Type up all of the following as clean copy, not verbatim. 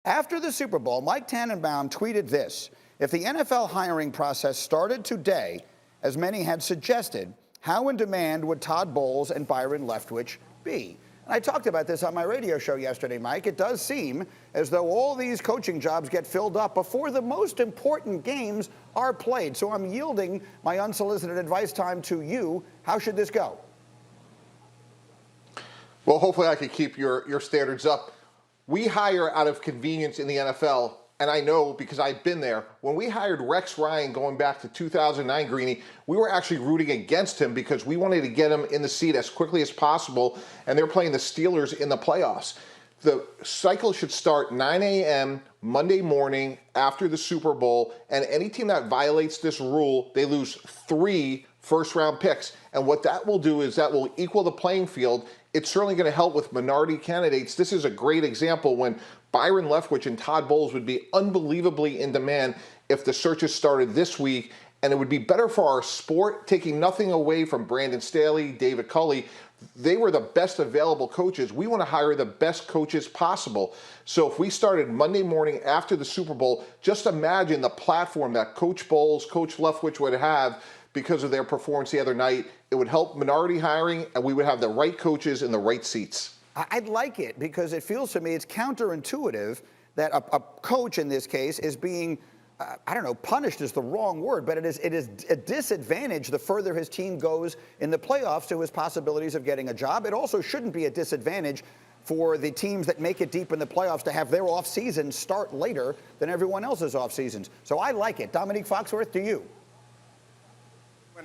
After the Super Bowl, Mike Tannenbaum tweeted this: "If the NFL hiring process started today, as many had suggested, how in demand would Todd Bowles and Byron Leftwich be?" And I talked about this on my radio show yesterday, Mike. It does seem as though all these coaching jobs get filled up before the most important games are played. So I'm yielding my unsolicited advice time to you. How should this go? Well, hopefully I can keep your standards up. We hire out of convenience in the NFL, and I know because I've been there. When we hired Rex Ryan going back to 2009, Greeny, we were actually rooting against him because we wanted to get him in the seat as quickly as possible, and they're playing the Steelers in the playoffs. The cycle should start 9 a.m. Monday morning after the Super Bowl, and any team that violates this rule, they lose 3 first-round picks. And what that will do is that will equal the playing field. It's certainly going to help with minority candidates. This is a great example when Byron Leftwich and Todd Bowles would be unbelievably in demand if the searches started this week. And it would be better for our sport, taking nothing away from Brandon Staley, David Culley. They were the best available coaches. We want to hire the best coaches possible. So if we started Monday morning after the Super Bowl, just imagine the platform that Coach Bowles, Coach Leftwich would have because of their performance the other night. It would help minority hiring, and we would have the right coaches in the right seats. I'd like it because it feels to me it's counterintuitive that a coach in this case is being, I don't know, punished is the wrong word, but it is a disadvantage the further his team goes in the playoffs to his possibilities of getting a job. It also shouldn't be a disadvantage for the teams that make it deep in the playoffs to have their off season start later than everyone else's off seasons. So I like it. Dominique Foxworth, do you?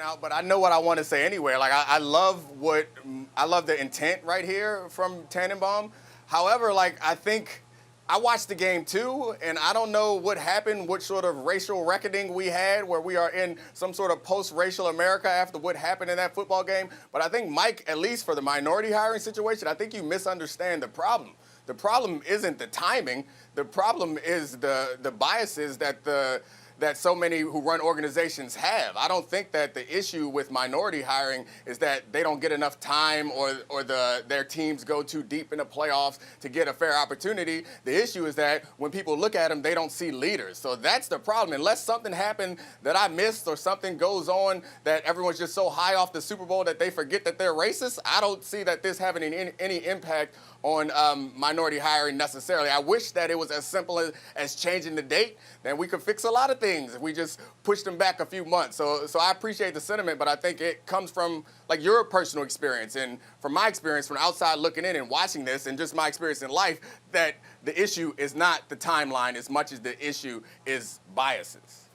Out, but I know what I want to say anyway. Like I love the intent right here from Tannenbaum. However, like I think I watched the game too, and I don't know what happened, what sort of racial reckoning we had, where we are in some sort of post-racial America after what happened in that football game. But I think, Mike, at least for the minority hiring situation, I think you misunderstand the problem. The problem isn't the timing. The problem is the biases that so many who run organizations have. I don't think that the issue with minority hiring is that they don't get enough time or their teams go too deep in the playoffs to get a fair opportunity. The issue is that when people look at them, they don't see leaders. So that's the problem. Unless something happened that I missed or something goes on that everyone's just so high off the Super Bowl that they forget that they're racist, I don't see that this having any impact on minority hiring necessarily. I wish that it was as simple as changing the date. Then we could fix a lot of things if we just pushed them back a few months. So I appreciate the sentiment, but I think it comes from like your personal experience and from my experience from outside looking in and watching this and just my experience in life, that the issue is not the timeline as much as the issue is biases.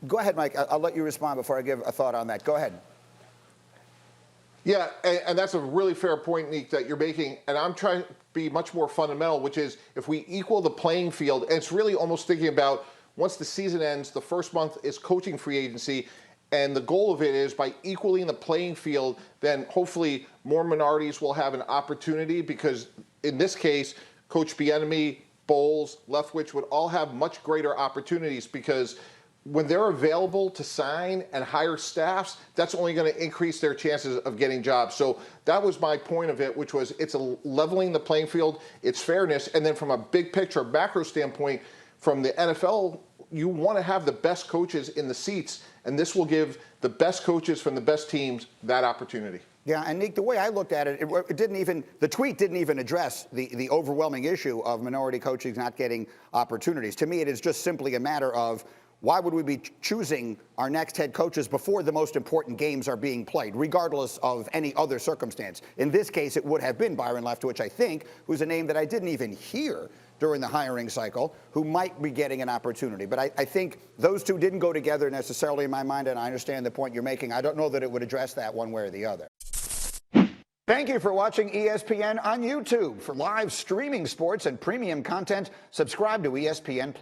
Go ahead, Mike. I'll let you respond before I give a thought on that. Go ahead. Yeah, and that's a really fair point, Nick, that you're making. And I'm trying to be much more fundamental, which is if we equal the playing field, and it's really almost thinking about once the season ends, the first month is coaching free agency, and the goal of it is by equaling the playing field, then hopefully more minorities will have an opportunity because in this case, Coach Bieniemy, Bowles, Leftwich would all have much greater opportunities because when they're available to sign and hire staffs, that's only going to increase their chances of getting jobs. So that was my point of it, which was it's a leveling the playing field, it's fairness, and then from a big picture, macro standpoint, from the NFL, you want to have the best coaches in the seats, and this will give the best coaches from the best teams that opportunity. Yeah, and Nick, the way I looked at it, the tweet didn't even address the overwhelming issue of minority coaches not getting opportunities. To me, it is just simply a matter of why would we be choosing our next head coaches before the most important games are being played, regardless of any other circumstance? In this case, it would have been Byron Leftwich, I think, who's a name that I didn't even hear during the hiring cycle, who might be getting an opportunity. But I think those two didn't go together necessarily in my mind, and I understand the point you're making. I don't know that it would address that one way or the other. Thank you for watching ESPN on YouTube. For live streaming sports and premium content, subscribe to ESPN+.